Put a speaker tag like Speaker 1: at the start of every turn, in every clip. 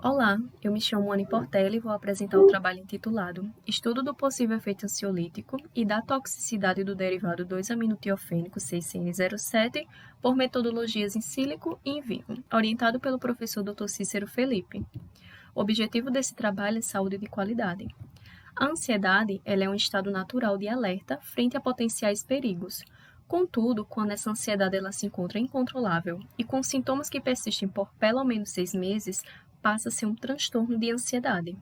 Speaker 1: Olá, eu me chamo Anne Portela e vou apresentar o trabalho intitulado Estudo do possível efeito ansiolítico e da toxicidade do derivado 2-aminotiofênico 6CN07 por metodologias in sílico e in vivo, orientado pelo professor Dr. Cícero Felipe. O objetivo desse trabalho é saúde de qualidade. A ansiedade ela é um estado natural de alerta frente a potenciais perigos. Contudo, quando essa ansiedade ela se encontra incontrolável e com sintomas que persistem por pelo menos 6 meses, passa a ser um transtorno de ansiedade.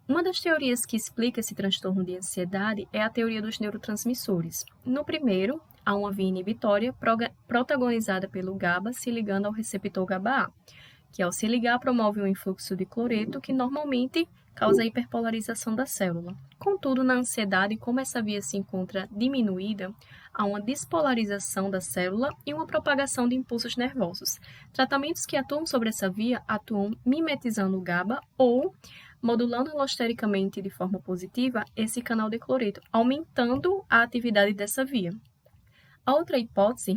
Speaker 1: Uma das teorias que explica esse transtorno de ansiedade é a teoria dos neurotransmissores. No primeiro, há uma via inibitória protagonizada pelo GABA se ligando ao receptor GABA-A, que ao se ligar promove um influxo de cloreto que normalmente causa a hiperpolarização da célula. Contudo, na ansiedade, como essa via se encontra diminuída, há uma despolarização da célula e uma propagação de impulsos nervosos. Tratamentos que atuam sobre essa via atuam mimetizando o GABA ou modulando alostericamente de forma positiva esse canal de cloreto, aumentando a atividade dessa via. A outra hipótese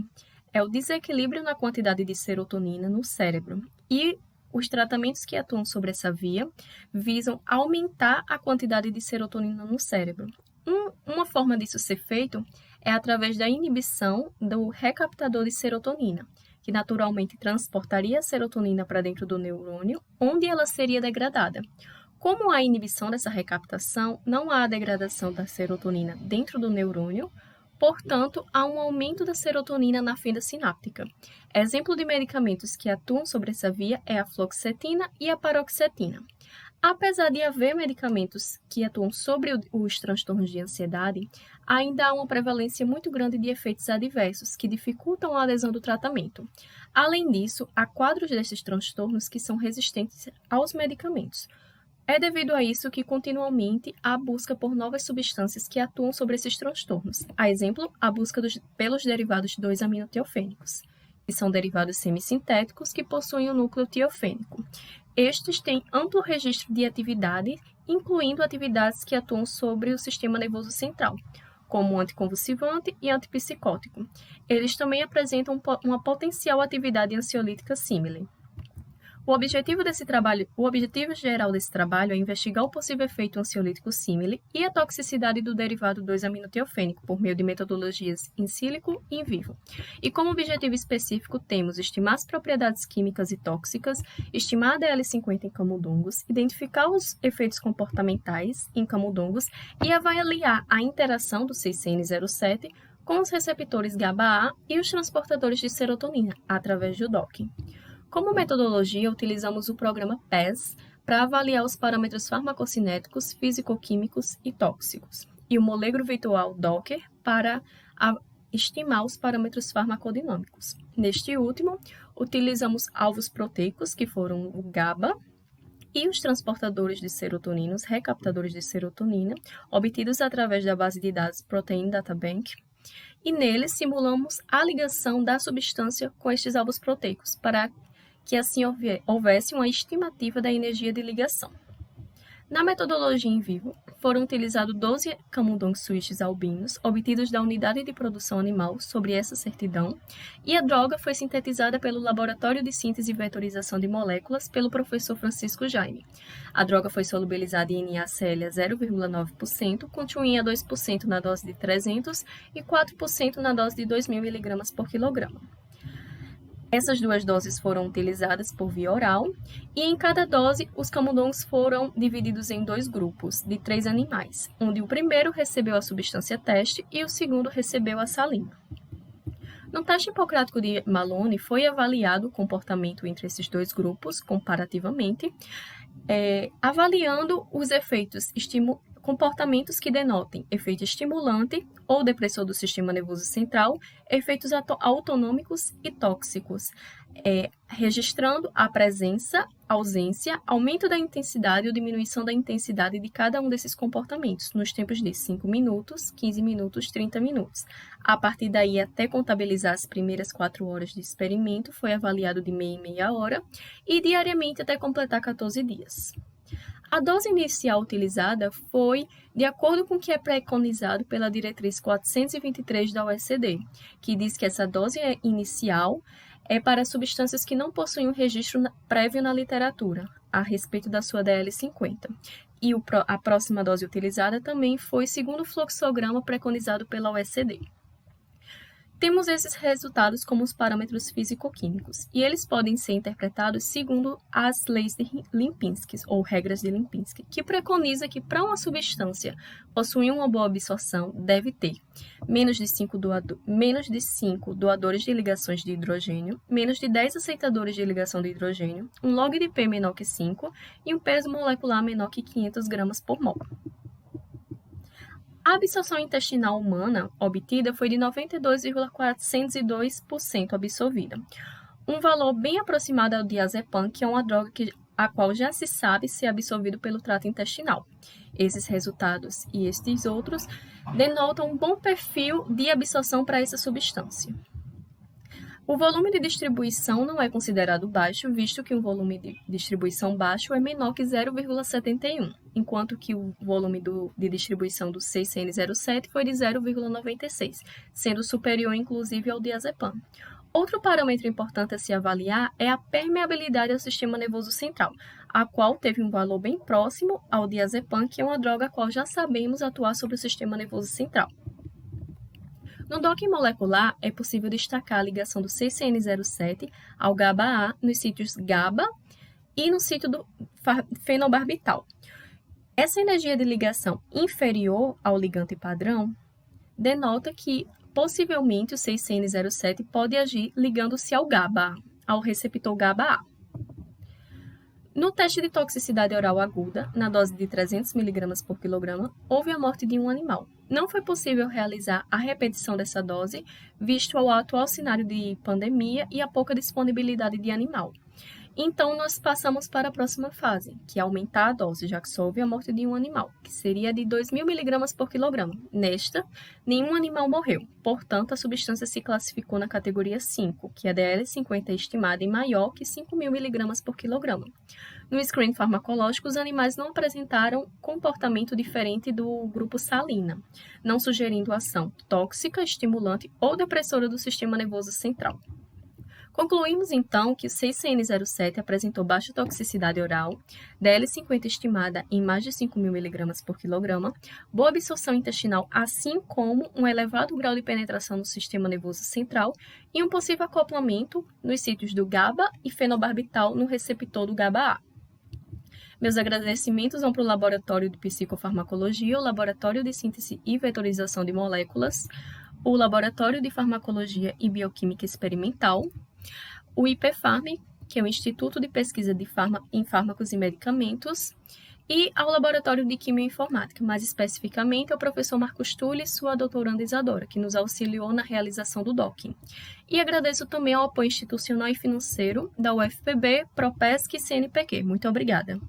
Speaker 1: é o desequilíbrio na quantidade de serotonina no cérebro e os tratamentos que atuam sobre essa via visam aumentar a quantidade de serotonina no cérebro. Uma forma disso ser feito é através da inibição do recaptador de serotonina, que naturalmente transportaria a serotonina para dentro do neurônio, onde ela seria degradada. Como há inibição dessa recaptação, não há degradação da serotonina dentro do neurônio, portanto, há um aumento da serotonina na fenda sináptica. Exemplo de medicamentos que atuam sobre essa via é a fluoxetina e a paroxetina. Apesar de haver medicamentos que atuam sobre os transtornos de ansiedade, ainda há uma prevalência muito grande de efeitos adversos que dificultam a adesão do tratamento. Além disso, há quadros desses transtornos que são resistentes aos medicamentos. É devido a isso que continuamente há busca por novas substâncias que atuam sobre esses transtornos. A exemplo, a busca pelos derivados 2-aminotiofênicos, que são derivados semissintéticos que possuem o núcleo tiofênico. Estes têm amplo registro de atividade, incluindo atividades que atuam sobre o sistema nervoso central, como anticonvulsivante e antipsicótico. Eles também apresentam uma potencial atividade ansiolítica símile. O objetivo geral desse trabalho é investigar o possível efeito ansiolítico símile e a toxicidade do derivado 2-aminotiofênico por meio de metodologias in sílico e in vivo. E como objetivo específico temos estimar as propriedades químicas e tóxicas, estimar a DL50 em camundongos, identificar os efeitos comportamentais em camundongos e avaliar a interação do 6CN07 com os receptores GABA-A e os transportadores de serotonina através do docking. Como metodologia, utilizamos o programa PES para avaliar os parâmetros farmacocinéticos, físico-químicos e tóxicos, e o molecular virtual Docker para estimar os parâmetros farmacodinâmicos. Neste último, utilizamos alvos proteicos, que foram o GABA, e os transportadores de serotonina, os recaptadores de serotonina, obtidos através da base de dados Protein Data Bank, e neles simulamos a ligação da substância com estes alvos proteicos, para que assim houvesse uma estimativa da energia de ligação. Na metodologia in vivo, foram utilizados 12 camundongos switches albinos, obtidos da unidade de produção animal sobre essa certidão, e a droga foi sintetizada pelo Laboratório de Síntese e Vetorização de Moléculas pelo professor Francisco Jaime. A droga foi solubilizada em NaCl a 0,9%, continha 2% na dose de 300 e 4% na dose de 2.000 mg por quilograma. Essas duas doses foram utilizadas por via oral e em cada dose os camundongos foram divididos em 2 grupos de 3 animais, onde o primeiro recebeu a substância teste e o segundo recebeu a salina. No teste hipocrático de Maloney foi avaliado o comportamento entre esses 2 grupos comparativamente, avaliando os efeitos comportamentos que denotem efeito estimulante ou depressor do sistema nervoso central, efeitos autonômicos e tóxicos, registrando a presença, ausência, aumento da intensidade ou diminuição da intensidade de cada um desses comportamentos, nos tempos de 5 minutos, 15 minutos, 30 minutos. A partir daí, até contabilizar as primeiras 4 horas de experimento, foi avaliado de meia em meia hora e diariamente até completar 14 dias. A dose inicial utilizada foi de acordo com o que é preconizado pela diretriz 423 da OECD, que diz que essa dose inicial é para substâncias que não possuem um registro prévio na literatura. a respeito da sua DL50. E a próxima dose utilizada também foi segundo o fluxograma preconizado pela OECD. Temos esses resultados como os parâmetros físico-químicos, e eles podem ser interpretados segundo as leis de Lipinski, ou regras de Lipinski, que preconiza que para uma substância possuir uma boa absorção, deve ter menos de 5 doadores de ligações de hidrogênio, menos de 10 aceitadores de ligação de hidrogênio, um log de P menor que 5 e um peso molecular menor que 500 gramas por mol. A absorção intestinal humana obtida foi de 92,402% absorvida, um valor bem aproximado ao diazepam, que é uma droga a qual já se sabe ser absorvido pelo trato intestinal. Esses resultados e estes outros denotam um bom perfil de absorção para essa substância. O volume de distribuição não é considerado baixo, visto que um volume de distribuição baixo é menor que 0,71, enquanto que o volume de distribuição do 6CN07 foi de 0,96, sendo superior inclusive ao diazepam. Outro parâmetro importante a se avaliar é a permeabilidade ao sistema nervoso central, a qual teve um valor bem próximo ao diazepam, que é uma droga a qual já sabemos atuar sobre o sistema nervoso central. No docking molecular, é possível destacar a ligação do 6CN07 ao GABA-A nos sítios GABA e no sítio do fenobarbital. Essa energia de ligação inferior ao ligante padrão denota que, possivelmente, o 6CN07 pode agir ligando-se ao GABA, ao receptor GABA-A. No teste de toxicidade oral aguda, na dose de 300 mg por quilograma, houve a morte de um animal. Não foi possível realizar a repetição dessa dose, visto o atual cenário de pandemia e a pouca disponibilidade de animal. Então, nós passamos para a próxima fase, que é aumentar a dose, já que só houve a morte de um animal, que seria de 2.000 mg por quilograma. Nesta, nenhum animal morreu, portanto, a substância se classificou na categoria 5, que a DL50 é estimada em maior que 5.000 mg por quilograma. No screen farmacológico, os animais não apresentaram comportamento diferente do grupo salina, não sugerindo ação tóxica, estimulante ou depressora do sistema nervoso central. Concluímos, então, que o 6CN07 apresentou baixa toxicidade oral, DL50 estimada em mais de 5.000 mg por quilograma, boa absorção intestinal, assim como um elevado grau de penetração no sistema nervoso central e um possível acoplamento nos sítios do GABA e fenobarbital no receptor do GABA-A. Meus agradecimentos vão para o Laboratório de Psicofarmacologia, o Laboratório de Síntese e Vetorização de Moléculas, o Laboratório de Farmacologia e Bioquímica Experimental, o IPFARM, que é o Instituto de Pesquisa em Fármacos e Medicamentos, e ao Laboratório de Quimioinformática, mais especificamente ao professor Marcos Tulli e sua doutoranda Isadora, que nos auxiliou na realização do docking. E agradeço também ao apoio institucional e financeiro da UFPB, Propesc e CNPq. Muito obrigada.